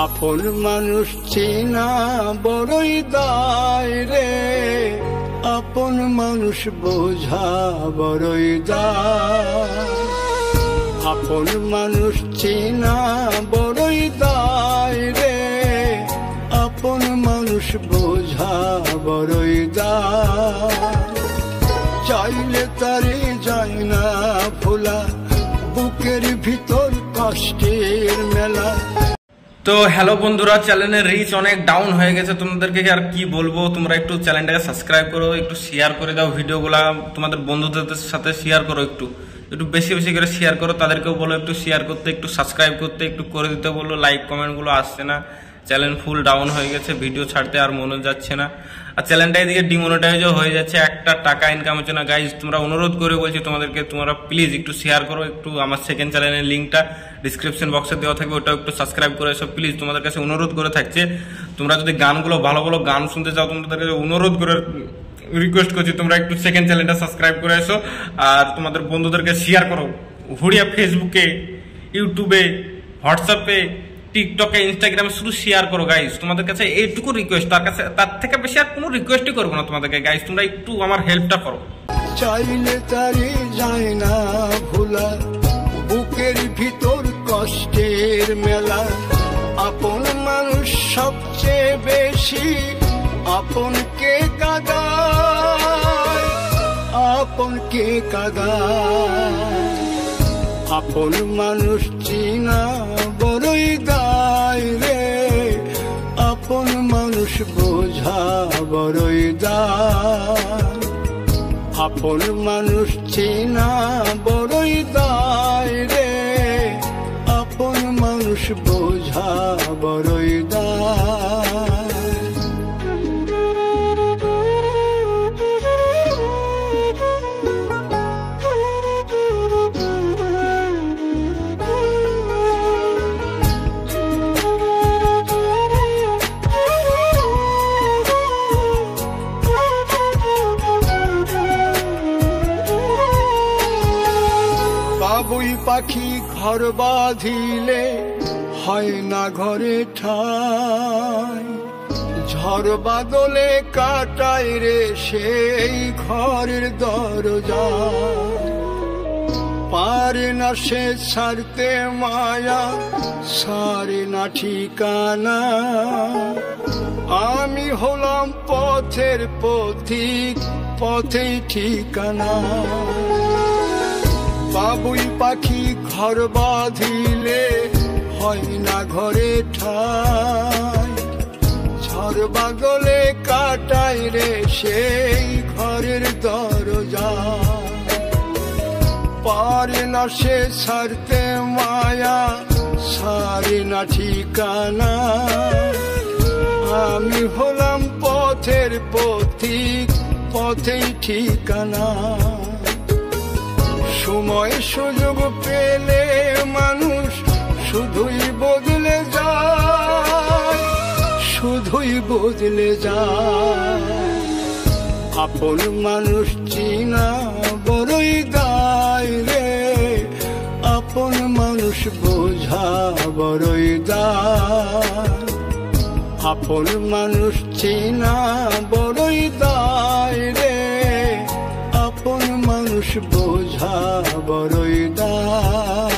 আপন মানুষ চেনা বড়ই দায় রে, আপন মানুষ বোঝা বড়ই দায়। আপন মানুষ চেনা বড়ই দায় রে, আপন মানুষ বোঝা বড়ই দায়। চাইলে তারে যায় না ভোলা, বুকের ভিতর কষ্টের মেলা। তো হ্যালো বন্ধুরা, চ্যানেলের রিচ অনেক ডাউন হয়ে গেছে, তোমাদেরকে আর কি বলবো। তোমরা একটু চ্যানেলটাকে সাবস্ক্রাইব করো, একটু শেয়ার করে দাও ভিডিওগুলা, তোমাদের বন্ধুদের সাথে শেয়ার করো, একটু বেশি বেশি করে শেয়ার করো। তাদেরকেও বলো একটু শেয়ার করতে, একটু সাবস্ক্রাইব করতে, একটু করে দিতে বলো। লাইক কমেন্টগুলো আসছে না, চ্যানেল ফুল ডাউন হয়ে গেছে, ভিডিও ছাড়তে আর মনে যাচ্ছে না। আর চ্যানেলটা এদিকে ডিমনিটাইজও হয়ে যাচ্ছে, একটা টাকা ইনকাম হচ্ছে না। গাইজ তোমরা অনুরোধ করে বলছি তোমাদেরকে, তোমরা প্লিজ একটু শেয়ার করো, একটু আমার সেকেন্ড চ্যানেলের লিঙ্কটা ডিসক্রিপশন বক্সে দেওয়া থাকবে, ওটাও একটু সাবস্ক্রাইব করে এসো প্লিজ। তোমাদের কাছে অনুরোধ করে থাকছে, তোমরা যদি গানগুলো ভালো ভালো গান শুনতে চাও, তোমাদের কাছে অনুরোধ করে রিকোয়েস্ট করছি তোমরা একটু সেকেন্ড চ্যানেলটা সাবস্ক্রাইব করে এসো। আর তোমাদের বন্ধুদেরকে শেয়ার করো, হুড়িয়া ফেসবুকে, ইউটিউবে, হোয়াটসঅ্যাপে, টিকটকে, ইনস্টাগ্রামে শুধু শেয়ার করো গাইস। তোমাদের কাছে এইটুকু রিকোয়েস্ট, তার থেকে বেশি আর কোনো রিকোয়েস্টই করবো না তোমাদেরকে গাইস। তোমরা একটু আমার হেল্পটা করো। চাইলে তারে যায় না ভোলা, বুকের ভিতর কষ্টের মেলা। আপন মানুষ সবচেয়ে বেশি আপনকে কাঁদায়, আপনকে কাঁদায়। আপন মানুষ চিনা বড়ই দায় রে, আপন মানুষ বোঝা বড়ই দায়। আপন মানুষ চিনা বড়ই দায় রে, আপন মানুষ বোঝা বড়ই দায়। বাবুই পাখি ঘর বাঁধিলে হয় না ঘরে ঠাই, ঝড় বাদলে কাটায় রে সেই ঘরের দরজা। পারে না সে ছাড়তে মায়া, সারে না ঠিকানা। আমি হলাম পথের পথিক, পথেই ঠিকানা। বাবুই পাখি ঘর বাঁধিলে হয় না ঘরে ঠাই, ঝড় বাদলে কাটায় রে সেই ঘরের দরজা। পারে না সে ছাড়তে মায়া, সারে না ঠিকানা। আমি হলাম পথের পথিক, পথেই ঠিকানা। সময় সুযোগ পেলে মানুষ শুধুই বদলে যায়, শুধুই বদলে যায়। আপন মানুষ চিনা বড়ই দায় রে, আপন মানুষ বোঝা বড়ই দায়। আপন মানুষ চিনা বড়ই দায় রে, আপন মানুষ বোঝা বড়ই দায়।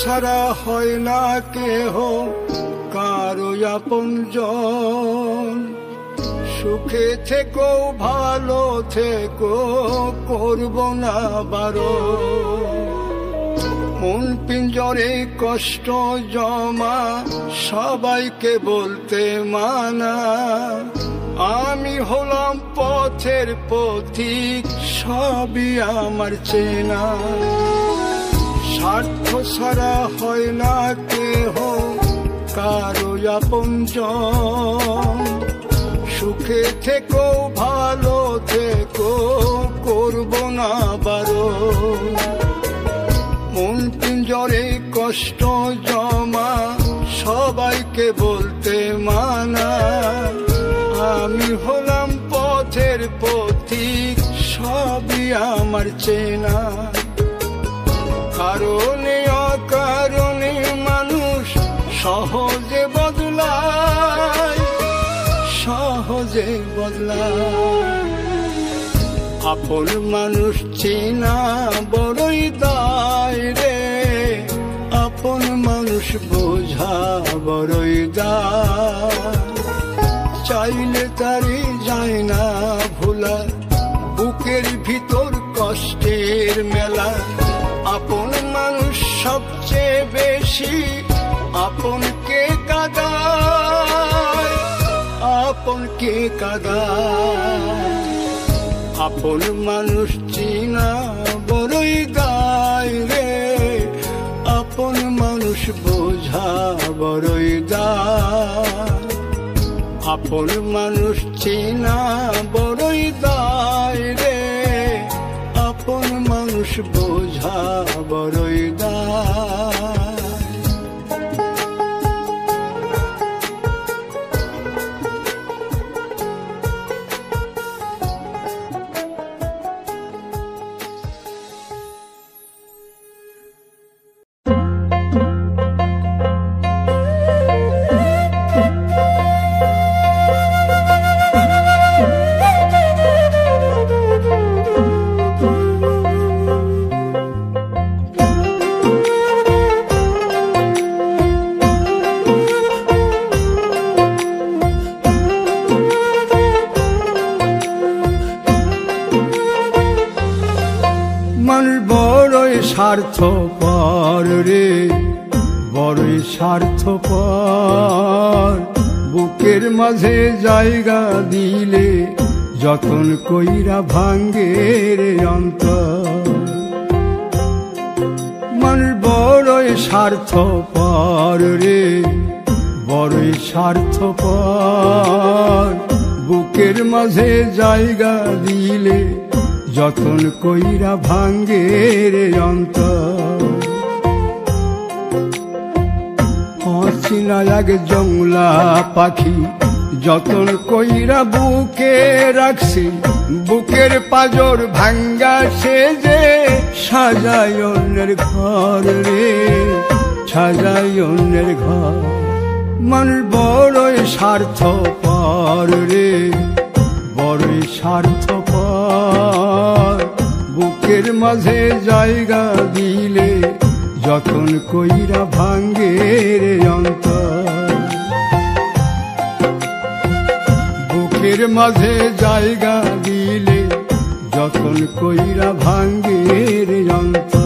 ছাড়া হয় না কেহ কারো আপনজন, সুখে থেকো ভালো থেকো করব না বারণ। মন পিঞ্জরে কষ্ট জমা সবাইকে বলতে মানা, আমি হলাম পথের পথিক সবই আমার চেনা। স্বার্থ ছাড়া হয় না কেহ কারো আপনজন, সুখে থেকো ভালো থেকো, করব না বারণ। মন পিঞ্জরে কষ্ট জমা, সবাইকে বলতে মানা। আমি হলাম পথের পথিক, সবই আমার চেনা। কারণে অকারণে মানুষ সহজে বদলায়, সহজে বদলায়। আপন মানুষ চেনা বড়ই দায় রে, আপন মানুষ বোঝা বড়ই দায়। চাইলে তারি যায় না ভোলা, বুকের ভিতর কষ্টের মেলা। আপন মানুষ সবচেয়ে বেশি আপনকে কাঁদায়, আপনকে কাঁদায়। আপন মানুষ চিনা বড়ই দায় রে, আপন মানুষ বোঝা বড়ই দায়। আপন মানুষ চিনা বড়ই দায় রে, আপন মানুষ বোঝা বড়ই দায়। স্বার্থপর রে, বড়ই স্বার্থপর। বুকের মাঝে জায়গা দিলে যতন কইরা ভাঙ্গে রে অন্তর। মানুষ বড়ই স্বার্থপর রে, বড়ই স্বার্থপর। বুকের মাঝে জায়গা দিলে যতন কইরা ভাঙ্গে রে অন্তর। অচিনা এক জংলা পাখি যতন কইরা বুকে রাখছি, বুকের পাজর ভাঙ্গা সে যে সাজায় অন্যের ঘর রে, সাজায় অন্যের ঘর। মানুষ বড়ই স্বার্থপর রে, বড়ই স্বার্থপর। বুকের মাঝে জায়গা দিলে যতন কইরা ভাঙ্গে রে অন্তর। বুকের মাঝে জায়গা দিলে যতন কইরা ভাঙ্গে রে অন্তর।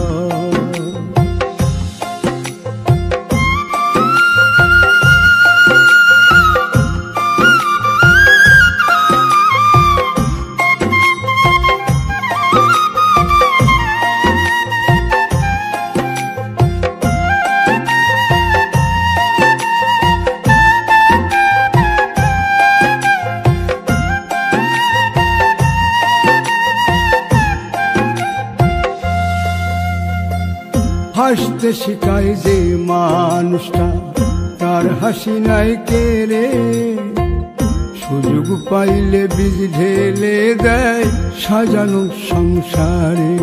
হাসতে শিখায় যে মানুষটা, তার হাসি নাই কে রে। সুযোগ পাইলে বীজ ঢেলে দেয় সাজানো সংসারে।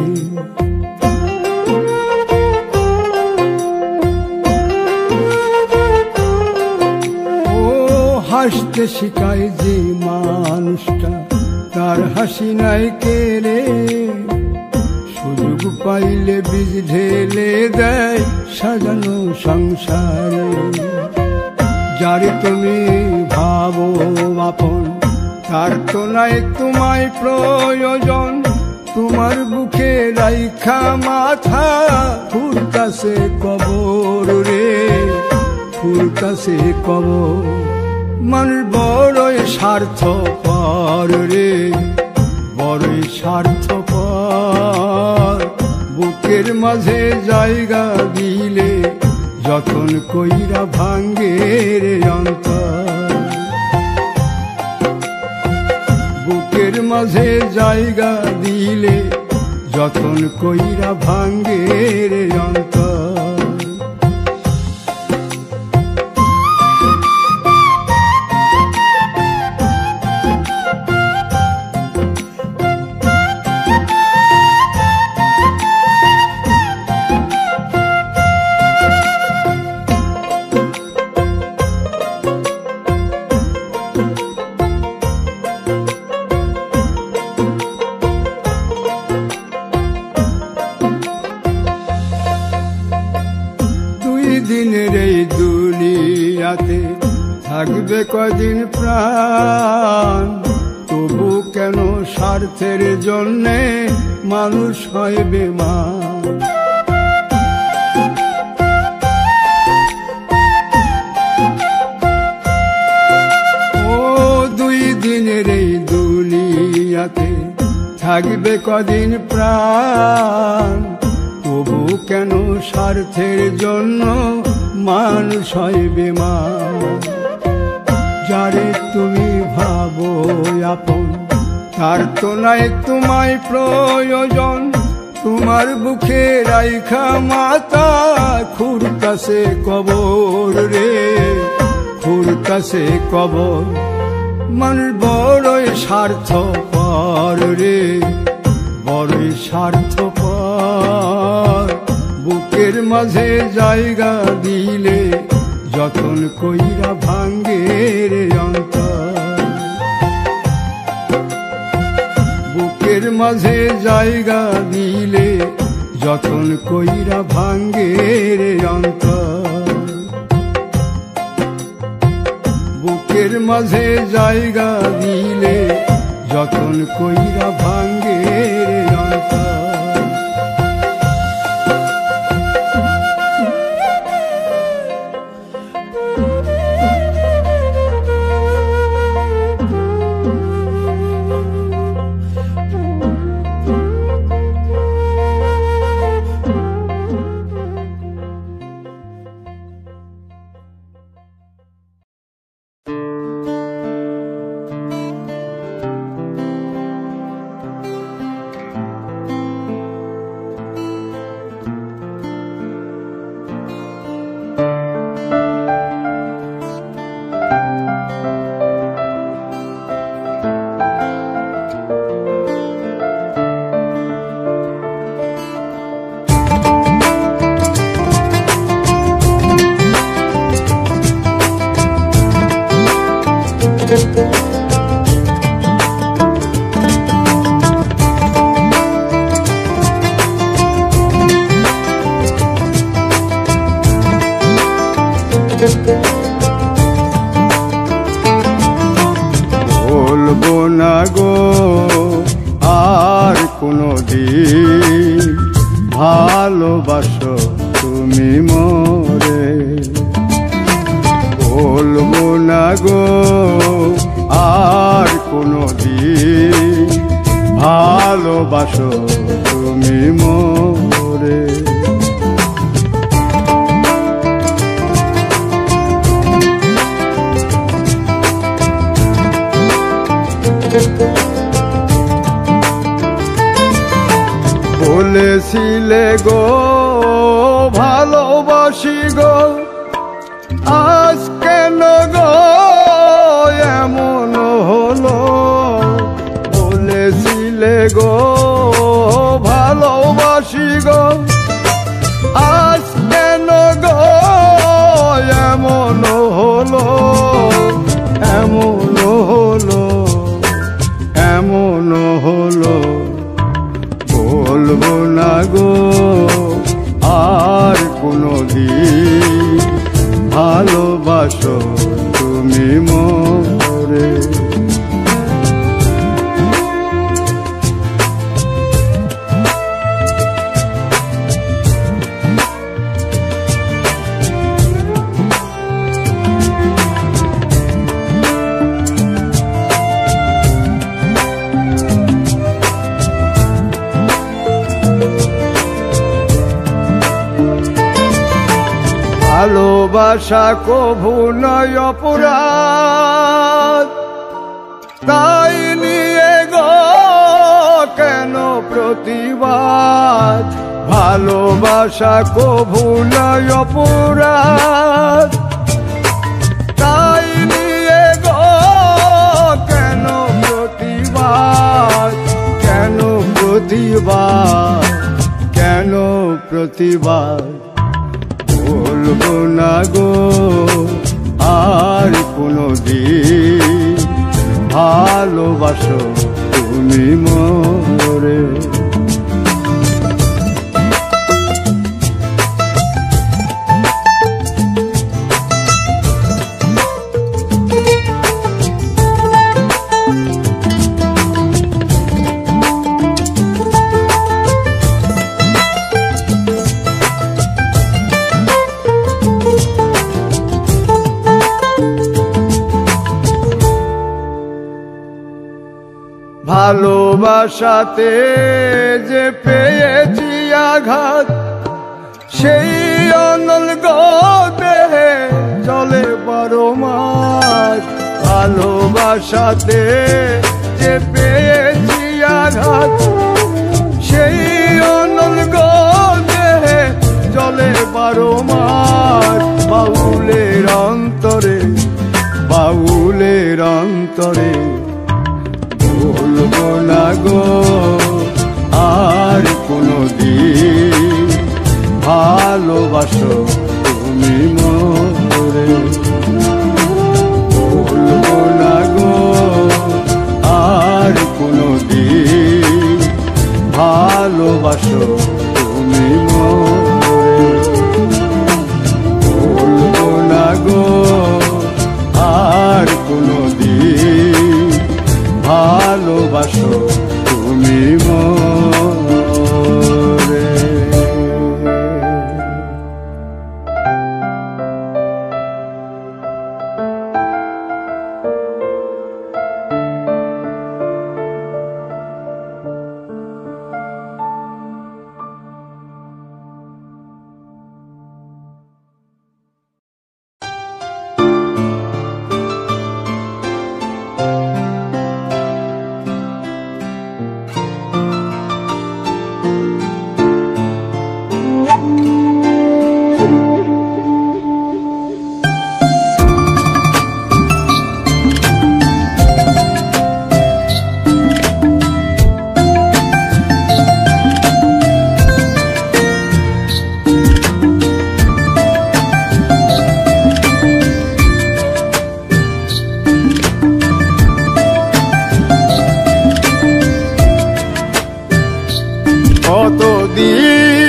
ও হাসতে শিখায় যে মানুষটা, তার হাসি নাই কে রে। সুযোগ পাইলে বীজ ঢেলে দেয় সাজানো সংসারে। যারে তুমি ভাবো আপন, তার তো নাই তোমায় প্রয়োজন। তোমার বুকে রাইখা মাথা ফুরতাছে কবর রে, ফুরতাছে কবর। মানুষ বড়ই স্বার্থপর রে, বড়ই স্বার্থপর। বুকের মাঝে জায়গা দিলে যতন কইরা ভাঙ্গে রে অন্তর। মাঝে জায়গা দিলে যতন কইরা ভাঙ্গে রে অন্তর। দিনের এই দুনিয়াতে থাকবে কদিন প্রাণ, তবু কেন স্বার্থের জন্যে মানুষ হয় বেমান। ও দুই দিনের এই দুনিয়াতে থাকবে কদিন প্রাণ, তবু কেন স্বার্থের জন্য মানুষ হয় বেমান। যারে তুমি ভাবো আপন তার তো নাই তোমায় প্রয়োজন, তোমার বুকে রাইখা মাতা খুঁড়তাছে কবর রে, খুঁড়তাছে কবর। মানুষ বড়ই স্বার্থপর রে, বড়ই স্বার্থপর। বুকের মাঝে জায়গা দিলে যতন কইরা ভাঙ্গে রে অন্তর। বুকের মাঝে জায়গা দিলে যতন কইরা ভাঙ্গে রে অন্তর। বুকের মাঝে জায়গা দিলে যতন কইরা ভাঙ্গে রে অন্তর। বলবো না গো আর কোনো দিন ভালোবাসো তুমি মোরে। বলবো না গো আর কোনো দিন ভালোবাসো তুমি মোরে। বলেছিলে গো ভালোবাসি গো, আজ কেন গো এমন হলো। বলেছিলে গো ভালোবাসি গো, আজ কেন গো এমন হলো, এমন হলো, এমন হলো। বলবো না গো আর কোনো দিন ভালোবাসো তুমি মোরে। ভালোবাসা কভু নয় অপরাধ, তাই নিয়ে গো প্রতিবাদ, ভালোবাসা কভু নয় অপরাধ। তাই নিয়ে গো কেন প্রতিবাদ, কেন প্রতিবাদ, কেন প্রতিবাদ? বলবো না গো আর কোনদিন ভালোবাসো তুমি মোরে। ভালোবাসাতে যে পেয়েছি আঘাত, সেই অনল দেহে চলে 12 মাস। ভালোবাসাতে যে পেয়েছি আঘাত, সেই অনল দেহে চলে 12 মাস। বাউলের অন্তরে, বাউলের অন্তরে বলবো না গো আর কোনদিন ভালোবাসো তুমি মোরে। বলবো না গো আর কোনদিন ভালোবাসো তুমি মোরে। বলবো না গো আর কোনদিন ভালোবাসো তুমি মোরে।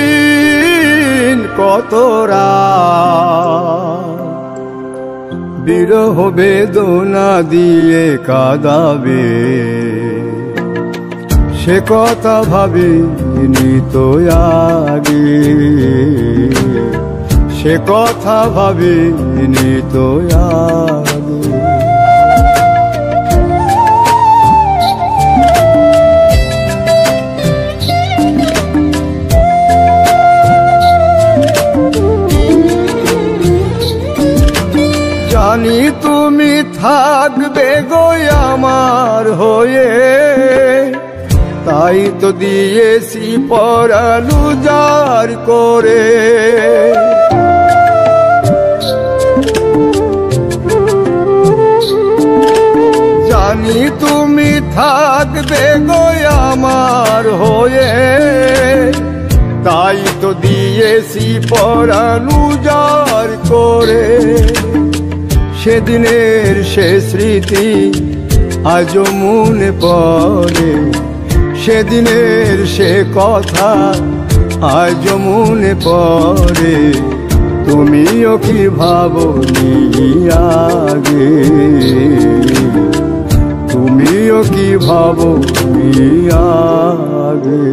কতদিন কত রাত বিরহ বেদনা দিয়ে কাঁদাবে, সে কথা ভাবিনি তো আগে, সে কথা ভাবিনি তো আগে। জানি তুমি থাকবে গো আমার হয়ে, তাই তো দিয়েছি পরাণ উজাড় করে। জানি তুমি থাকবে গো আমার হয়ে, তাই তো দিয়েছি পরাণ উজাড় করে। সেদিনের সে স্মৃতি আজও মনে পড়ে, সেদিনের সে কথা আজও মনে পড়ে। তুমিও কি ভাবনি আগে, তুমিও কি ভাবনি আগে।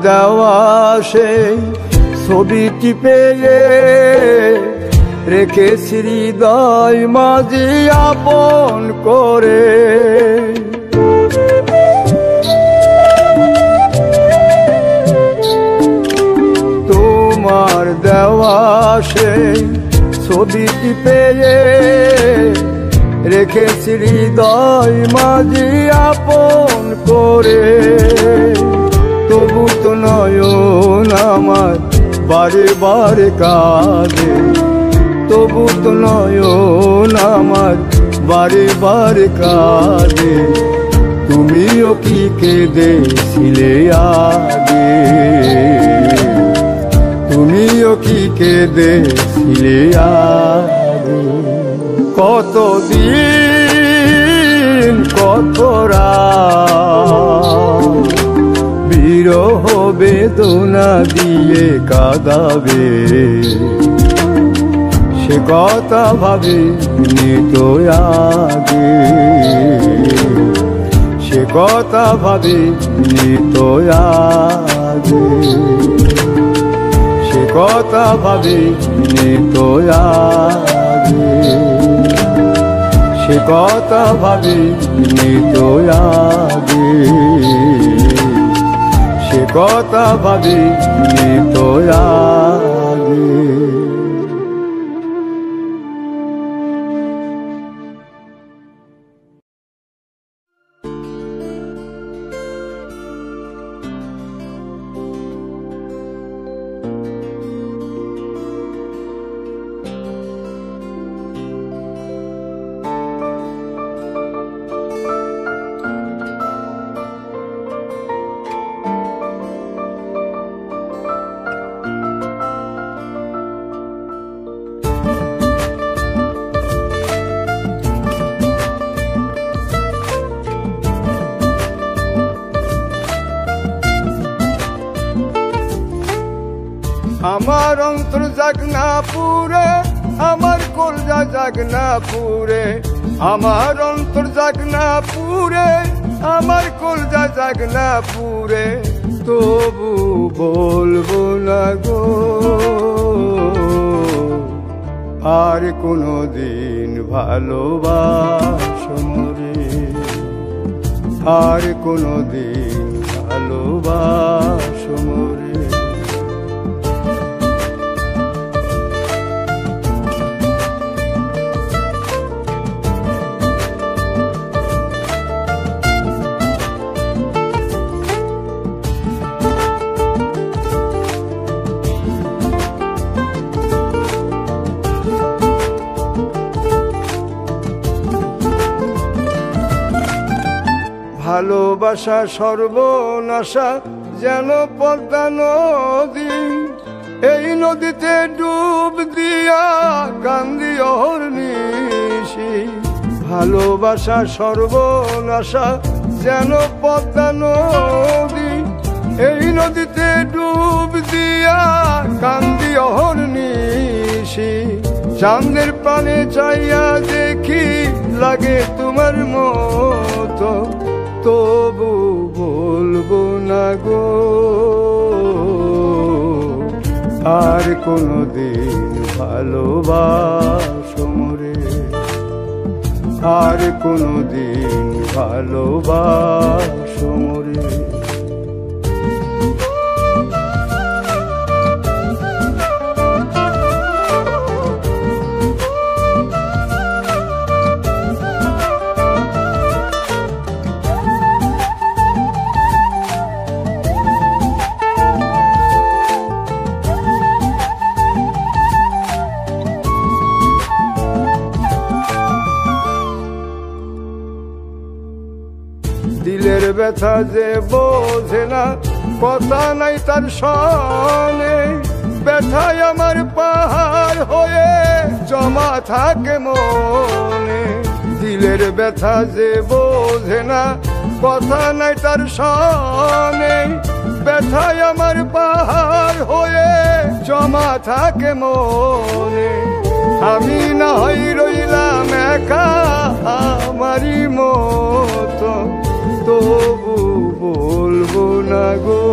দেওয়া সেই ছবিটি পেয়ে রেখেছি হৃদয় মাঝে আপন করে। তোমার দেওয়া সেই ছবিটি পেয়ে রেখেছি হৃদয় মাঝে আপন করে। তবু তো নয়ন আমার বারে বারে কাঁদে, তবু তো নয়ন আমার বারে বারে কাঁদে। তুমিও কি কেঁদেছিলে আগে, তুমিও কি কেঁদেছিলে আগে। কতদিন কত রাত বিরহ বেদনা দিয়ে কাঁদাবে, সে কথা ভাবিনি তো আগে, সে কথা ভাবিনি তো আগে, সে কথা ভাবিনি তো আগে, সে কথা ভাবিনি তো আগে, সে কথা ভাবিনি তো আগে। আমার অন্তর জাগনা পুরে, আমার কলজা জাগনা পুরে, আমার অন্তর জাগনা পুরে, আমার কলজা জাগনা পুরে। তবু বলবো না গো আর কোনদিন ভালোবাসো মোরে, আর কোনদিন ভালোবাসো মোরে। ভালোবাসা সর্বনাশা যেন পদ্মা নদী, এই নদীতে ডুব দিয়া কান্দি অহর্নিশি। ভালোবাসা সর্বনাশা যেন পদ্মা নদী, এই নদীতে ডুব দিয়া কান্দি অহর্নিশি। চাঁদের পানে চাইয়া দেখি লাগে তোমার মতো, তবু বলবো না গো আর কোনদিন ভালোবাসো মোরে, আর কোনদিন ভালোবাসো মোরে। দিলের ব্যথা যে বোঝে না, কথা নাই তার সনে, ব্যথায় আমার পাহাড় হয়ে জমা থাকে মনে। দিলের ব্যথা যে বোঝে না, কথা নাই তার সনে, ব্যথায় আমার পাহাড় হয়ে জমা থাকে মনে। আমি না হই রইলাম একা আমারই মতো, তবু বলবো না গো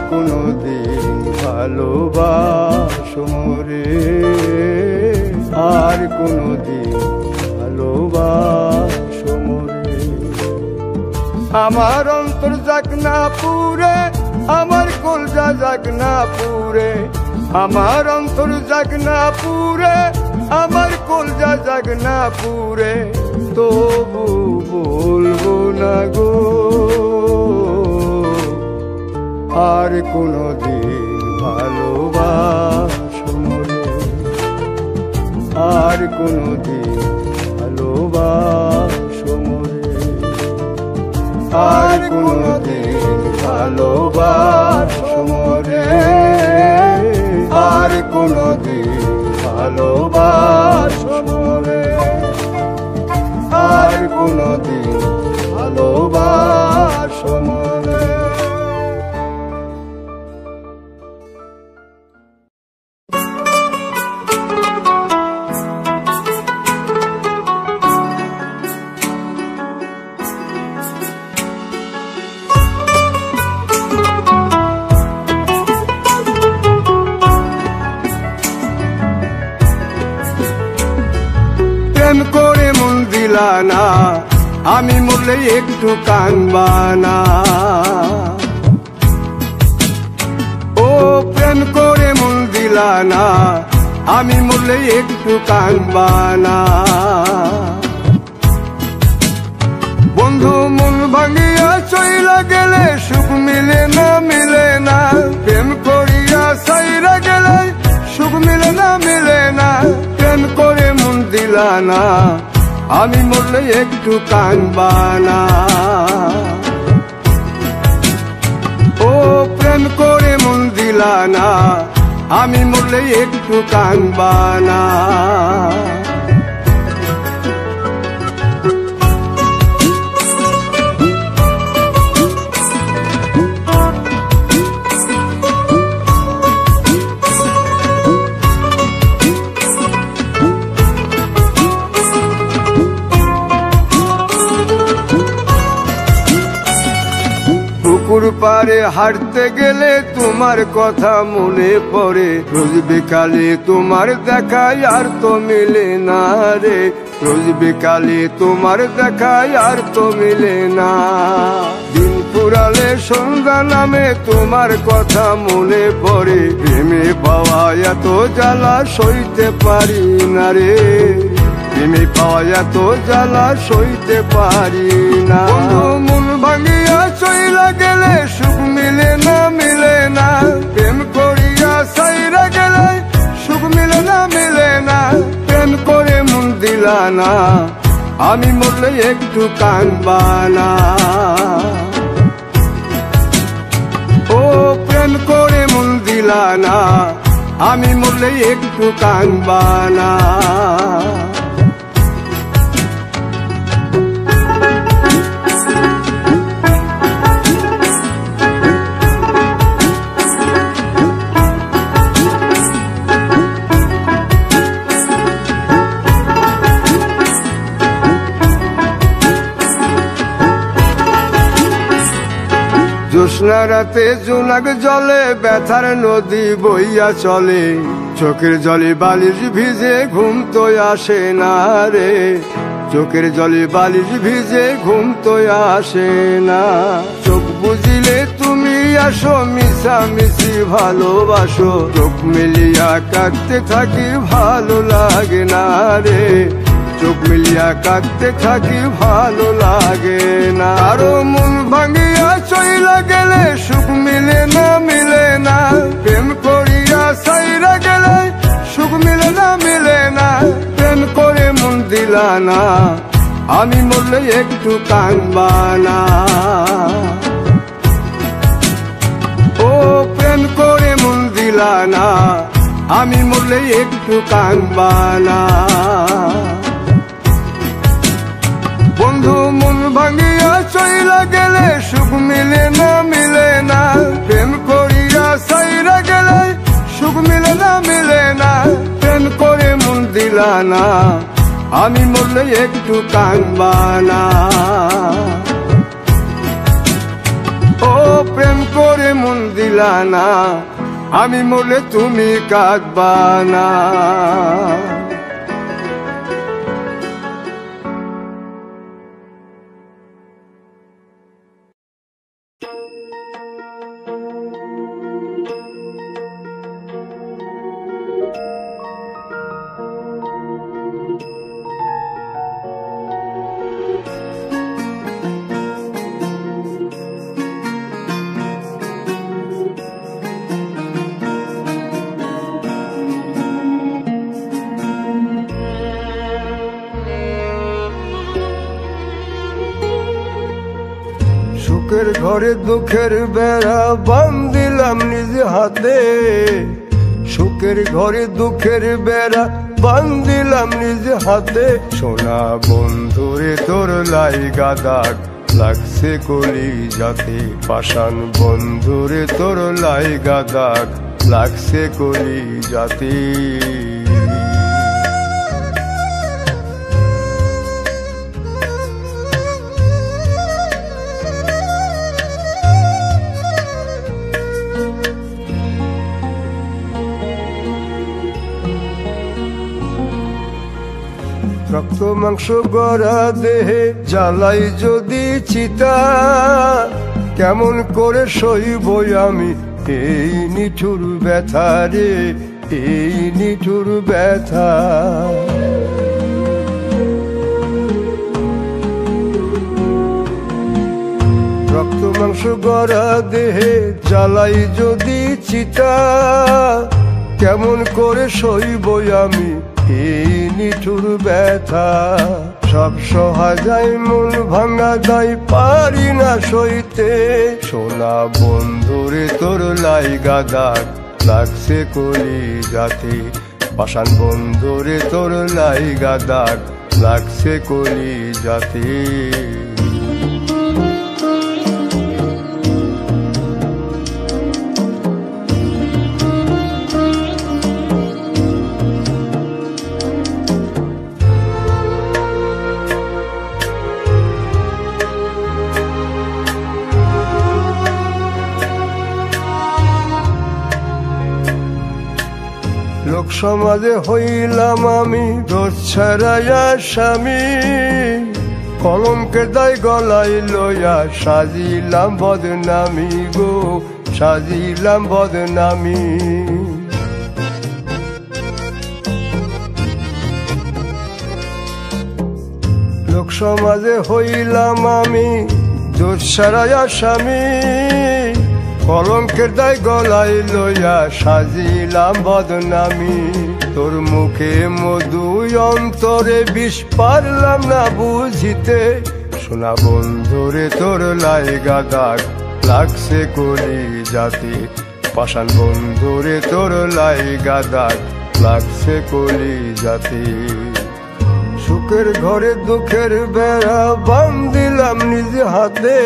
কোনদিন ভালোবাসো মোরে, আর কোনদিন ভালোবাসো মোরে। আমার অন্তর যাক না পুরে, আমার কলজা যাক না পুরে, আমার অন্তর যাক না পুরে, আমার কলজা যাক না পুরে, তবু বলবো না গো আর কোনদিন ভালোবাসো মোরে, আর কোনদিন ভালোবাসো মোরে, আর কোনদিন ভালোবাসো মোরে, আর কোনদিন ভালোবাসো মোরে, আর কোনদিন ভালোবাসো মোরে। প্রেম করে মন দিলা না, আমি মরলে একটু কানবা না। ও প্রেম করে মন দিলা না, আমি মরলে একটু কানবা না। বন্ধু মন ভাঙিয়া চইলা গেলে সুখ মিলে না, মিলে না। প্রেম করিয়া সাইরা গেলে সুখ মিলে না, মিলে না। প্রেম করে মন দিলা না, আমি মরলে একটু কানবা না। ও প্রেম করে মন দিলা না, আমি মরলে একটু কানবা না। পুকুর পারে হাঁটতে গেলে তোমার কথা মনে পড়ে, রোজ বিকালে তোমার দেখায় আর তো মিলে না রে, রোজ বিকালে তোমার দেখায় আর তো মিলে না। দিন ফুরালে সন্ধ্যা নামে তোমার কথা মনে পড়ে, প্রেমে পাওয়া এত জ্বালা সইতে পারি না রে, প্রেমে পাওয়া এত জ্বালা সইতে পারি না। মন ভাঙিয়া চইলা গেলে সুখ মিলে না, মিলে না। প্রেম করিয়া সাইরা গেলে সুখ মিলে না, মিলে না। প্রেম করে মন দিলা না, আমি মরলে একটু কানবা না। ও প্রেম করে মন দিলা না, আমি মরলে একটু কানবা না। জ্যোৎস্না রাতে জোনাক জলে ব্যথার নদী বইয়া চলে, চোখের জলে বালিশ ভিজে ঘুম তো আসে না রে, চোখের জলে বালিশ ভিজে ঘুম তো আসে না। চোখ বুঝিলে তুমি আসো, মিশামিশি ভালোবাসো, চোখ মিলিয়া কাঁদতে থাকি ভালো লাগে না রে, চোখ মিলিয়া কাঁদতে থাকি ভালো লাগে না। আরো মন ভাঙিয়া চইলা গেলে সুখ মিলে না, মিলে না। প্রেম করিয়া সাইরা গেলে সুখ মিলে না, মিলে না। প্রেম করে মন দিলা না, আমি মরলে একটু কানবা না। ও প্রেম করে মন দিলা না, আমি মরলে একটু কানবা না। বন্ধু মন ভাঙিয়া চইলা গেলে সুখ মিলে না, মিলে না। প্রেম করিয়া সাইরা গেলে সুখ মিলে না, মিলে না। প্রেম করে মন দিলা না, আমি মরলে একটু কানবা না। ও প্রেম করে মন দিলা না, আমি মরলে তুমি কাঁদবা না। সুখের ঘরে দুঃখের বেড়া বান্ধিলাম নিজ হাতে, সুখের ঘরে দুঃখের বেড়া বান্ধিলাম নিজ হাতে। সোনা বন্ধুরে তোর লাইগা দাগ লাগছে কলি যাতে, পাষাণ বন্ধুরে তোর লাইগা দাগ লাগছে কলি যাতে। রক্ত মাংস গড়া দেহে জ্বালাই যদি চিতা, কেমন করে সইব আমি এই নিঠুর ব্যথা রে, এই নিঠুর ব্যথা। রক্ত মাংস গড়া দেহে জ্বালাই যদি চিতা, কেমন করে সইব আমি এই নিঠুর ব্যথা। সব সহা যায় মন ভাঙা দায় পারি না সইতে, সোনা বন্ধুরে তোর লাইগা দাগ লাগছে কলি যাতে, পাষাণ বন্ধুরে তোর লাইগা দাগ লাগছে কলি যাতে। লোক সমাজে হইলাম আমি দোষ ছাড়াইয়া স্বামী, কলঙ্কের দায় গলায় লইয়া সাজিলাম বদনামি গো, সাজিলাম বদনামি। লোক সমাজে হইলাম আমি দোষ ছাড়াইয়া স্বামী, কলঙ্কের দায় গলায় লইয়া সাজিলাম বদনামি। তোর মুখে মধু অন্তরে বিষ পারলাম না বুঝিতে, সোনা বন্ধুরে তোর লাইগা দাগ লাগছে কলি যাতে, পাষাণ বন্ধুরে তোর লাইগা দাগ লাগছে কলি যাতে। সুখের ঘরে দুঃখের বেড়া বান্ধিলাম নিজ হাতে,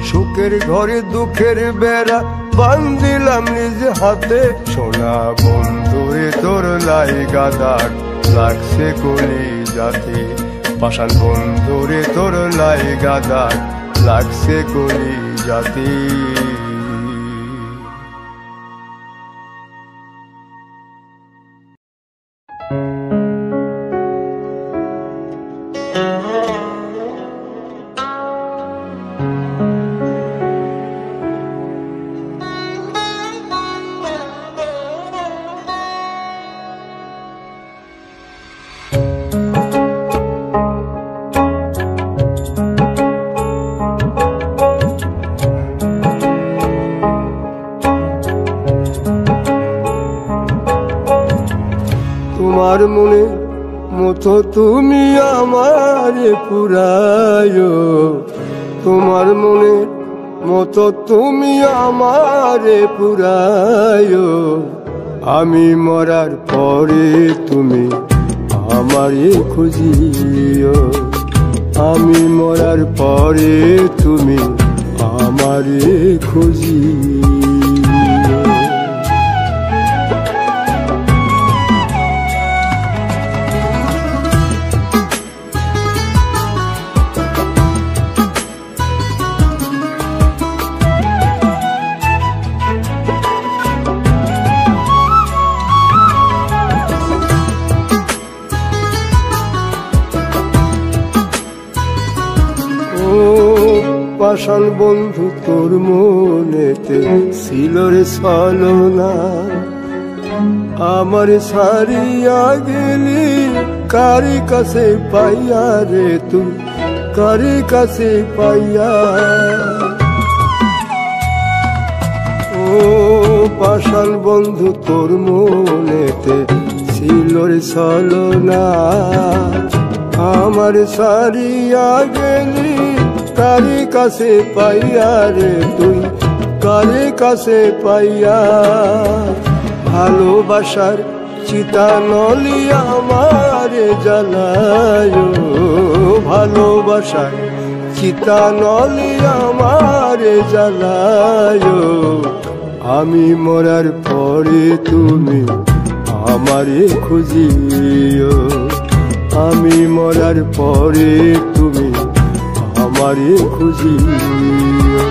সুখের ঘরে দুঃখের বেড়া বান্ধিলাম নিজ হাতে। সোনা বন্ধুরে তোর লাইগা দাগ লাগছে কলি যাতে, পাষাণ বন্ধুরে তোর লাইগা দাগ লাগছে কলি যাতে। তোমার মনে মতো তুমি আমারে পুরায়, তোমার মনে মতো তুমি আমারে পুরায়। আমি মরার পরে তুমি আমারে খুঁজিও, আমি মরার পরে তুমি আমারে খুঁজিও। পাষাণ বন্ধু তোর মনেতে ছিল রে ছলনা, আমার সারিয়া গেলি কারি কাছে পাইয়া রে তুই, কারি কাছে পাইয়া। ও পাষাণ বন্ধু তোর মনেতে ছিল রে ছলনা, আমার সারিয়া গেলি কারি কাছে পাইয়া রে তুই, কারি কাছে পাইয়া। ভালোবাসার চিতা নলি আমারে জ্বালায়, ভালোবাসার চিতা নলি আমারে জ্বালায়। আমি মরার পরে তুমি আমারে খুঁজিও, আমি মরার পরে তুমি আমারে খুঁজিও।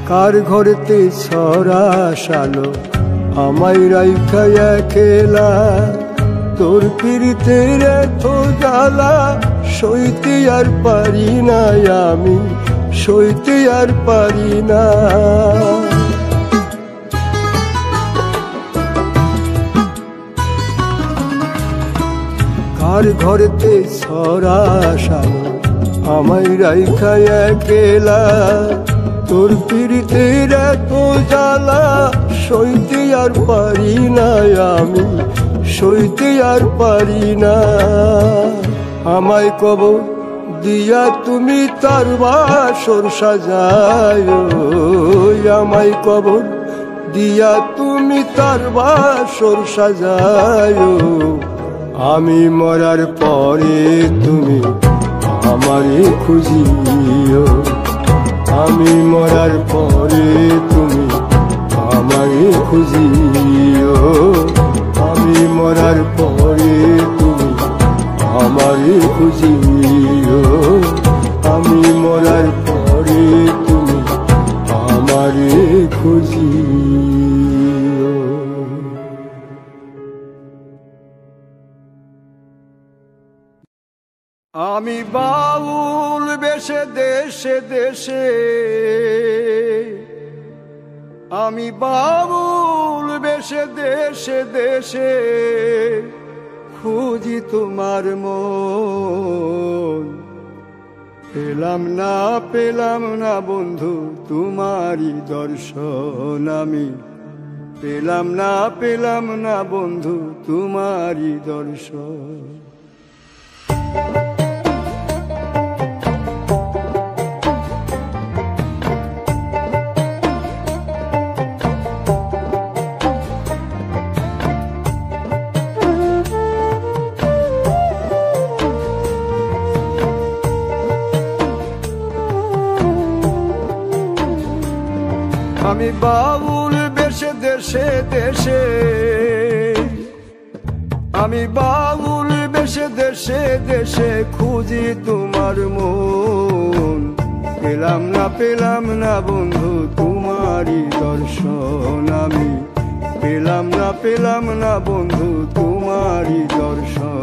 কার ঘরেতে ছড়া শালো আমায় রাইখা একলা, তোর পিরিতের এত জ্বালা সইতে আর পারি না, আমি সইতে আর পারি না। কার ঘরেতে ছড়া শালো আমায় রাইখা একলা, তোর পিরিতের এত জ্বালা সইতে আর পারি না, আমি সইতে আর পারি না। আমায় কবর দিয়া তুমি তার বাসর সাজায়, আমায় কবর দিয়া তুমি তার বাসর সাজায়। আমি মরার পরে তুমি আমারে খুঁজিও, আমি মরার পরে তুমি আমারে খুঁজিও, আমি মরার পরে তুমি আমারে খুঁজিও, আমি মরার পরে তুমি আমারে খুঁজিও। আমি বাউল বেশে দেশে দেশে, আমি বাউল বেশে দেশে দেশে খুঁজি তোমার মন। পেলাম না বন্ধু তোমারই দর্শন, আমি পেলাম না বন্ধু তোমারই দর্শন। আমি বাউল বেশে দেশে দেশে, আমি বাউল বেশে দেশে দেশে খুঁজি তোমার মন। পেলাম না বন্ধু তোমারই দর্শন, আমি পেলাম না বন্ধু তোমারই দর্শন।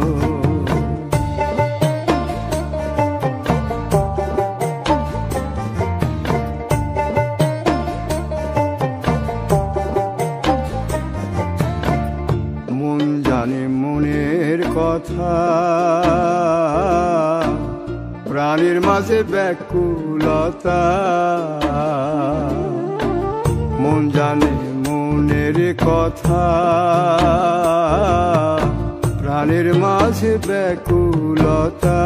কথা প্রাণের মাঝে ব্যাকুলতা, মন জানে মনের কথা, প্রাণের মাঝে ব্যাকুলতা।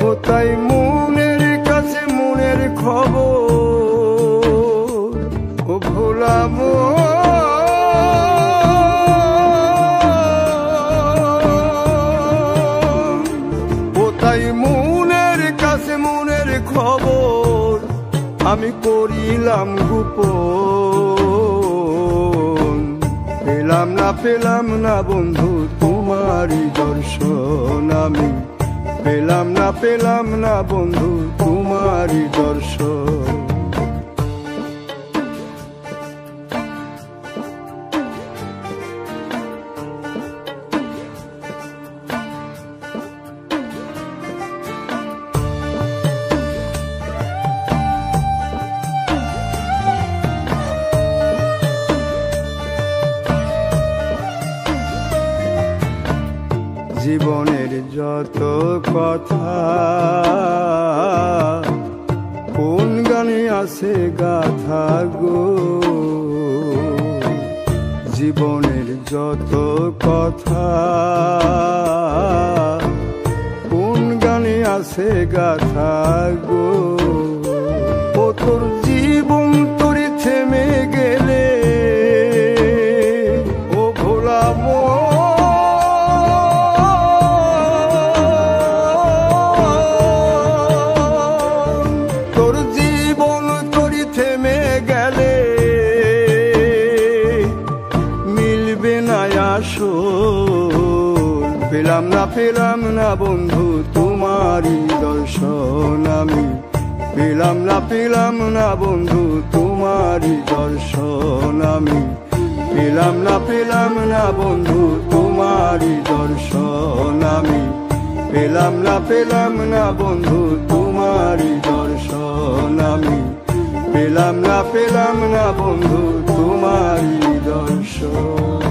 ও তাই মনের কাছে মনের খবর, ও ভোলা মন পেলাম না বন্ধু তোমারই দর্শন আমি, পেলাম না বন্ধু তোমারই দর্শন। জীবনের যত কথা কোন গানে আছে গাথা গো, জীবনের যত কথা কোন গানে আছে গাথা গো। ও তোর জীবন তোরে থেমে গেলে ও ভোলা পেলাম না বন্ধু তোমারই দর্শন আমি, পেলাম না বন্ধু তোমারই দর্শন আমি, পেলাম না বন্ধু তোমারই দর্শন আমি, পেলাম না বন্ধু তোমারই দর্শন আমি, পেলাম না বন্ধু তোমারই দর্শন।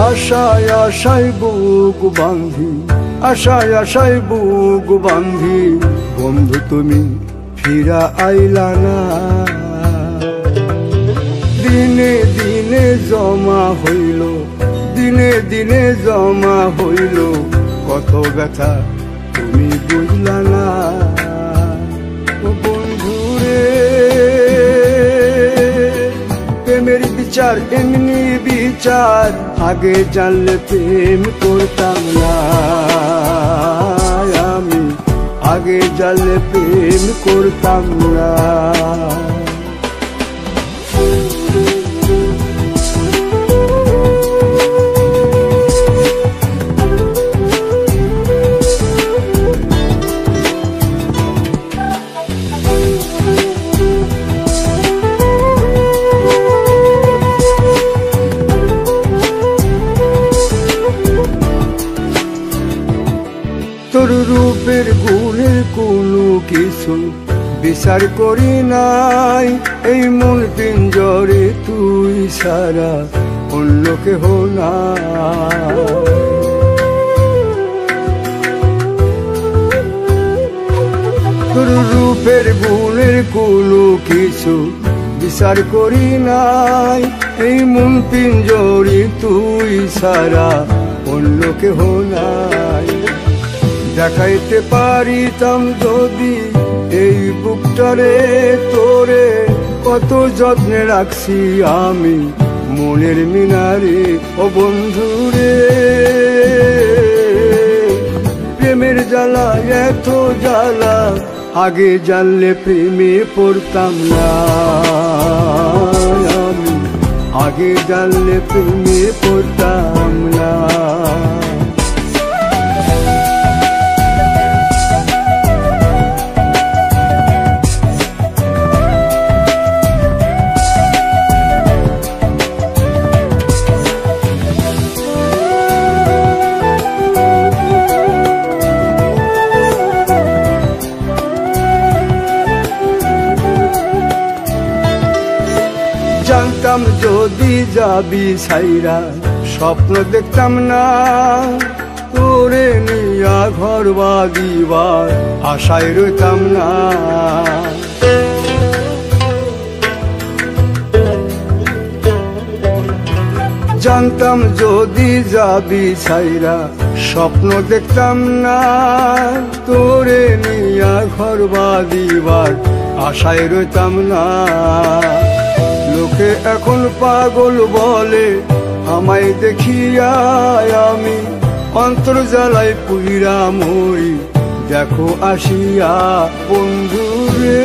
আশায় আশায় বুক বাঁধি, আশায় আশায় বুক বাঁধি, বন্ধু তুমি ফিরা আইলা না। দিনে দিনে জমা হইল, দিনে দিনে জমা হইল, কত ব্যথা তুমি বুঝলা না। বন্ধুরে প্রেমের বিচার এমনি বিচার, আগে জানলে প্রেম করতাম না আমি, আগে জানলে প্রেম করতাম না। তোর রূপের গুণের কোনো কিছু বিচার করি নাই, এই মন পিঞ্জরে তুই সারা অন্য কেহ না। তোর রূপের গুণের কোনো কিছু বিচার করি নাই, এই মন পিঞ্জরে তুই সারা অন্য কেহ নাই। দেখাইতে পারিতাম যদি এই বুকটারে তোরে, কত যত্নে রাখছি আমি মনের মিনারে। ও বন্ধুরে প্রেমের জ্বালা এত জ্বালা, আগে জানলে প্রেমে পড়তাম না আমি, আগে জানলে প্রেমে পড়তাম না। জানতাম যদি যাবি ছাইরা স্বপ্ন দেখতাম না, তোরে নিয়া ঘর বাঁধিবার আশায় রইতাম না। জানতাম যদি যাবি ছাইরা স্বপ্ন দেখতাম না, তোরে নিয়া ঘর বাঁধিবার আশায় রইতাম না। লোকে এখন পাগল বলে আমায় দেখিয়া, আমি অন্তর জ্বালায় পুইরা মরি দেখো আসিয়া। বন্ধুরে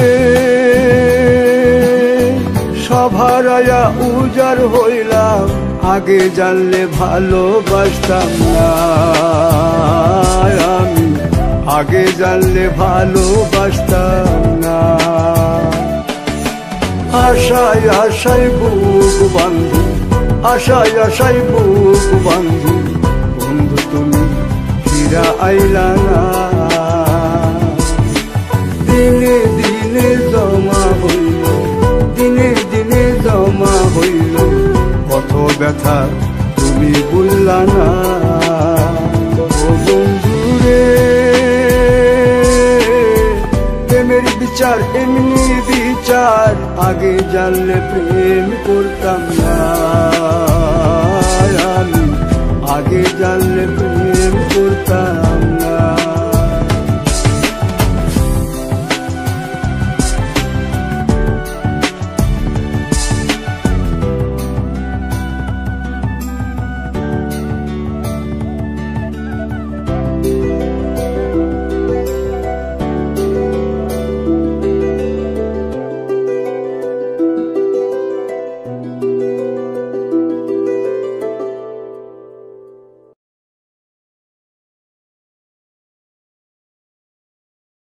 সভারায়া উজাড় হইলাম, আগে জানলে ভালোবাসতাম না আমি, আগে জানলে ভালোবাসতাম না। আশায় আশায় বুক বান্ধু, আশায় আশায় বুক বান্ধু, বন্ধু তুমি ফিরা আইলা না। দিনে দিনে জমা হইল, দিনে দিনে জমা হইল কত ব্যথা তুমি বললা না। ও বন্ধুরে প্রেমের বিচার এমনি বিচার, আগে জানলে প্রেম করতাম না।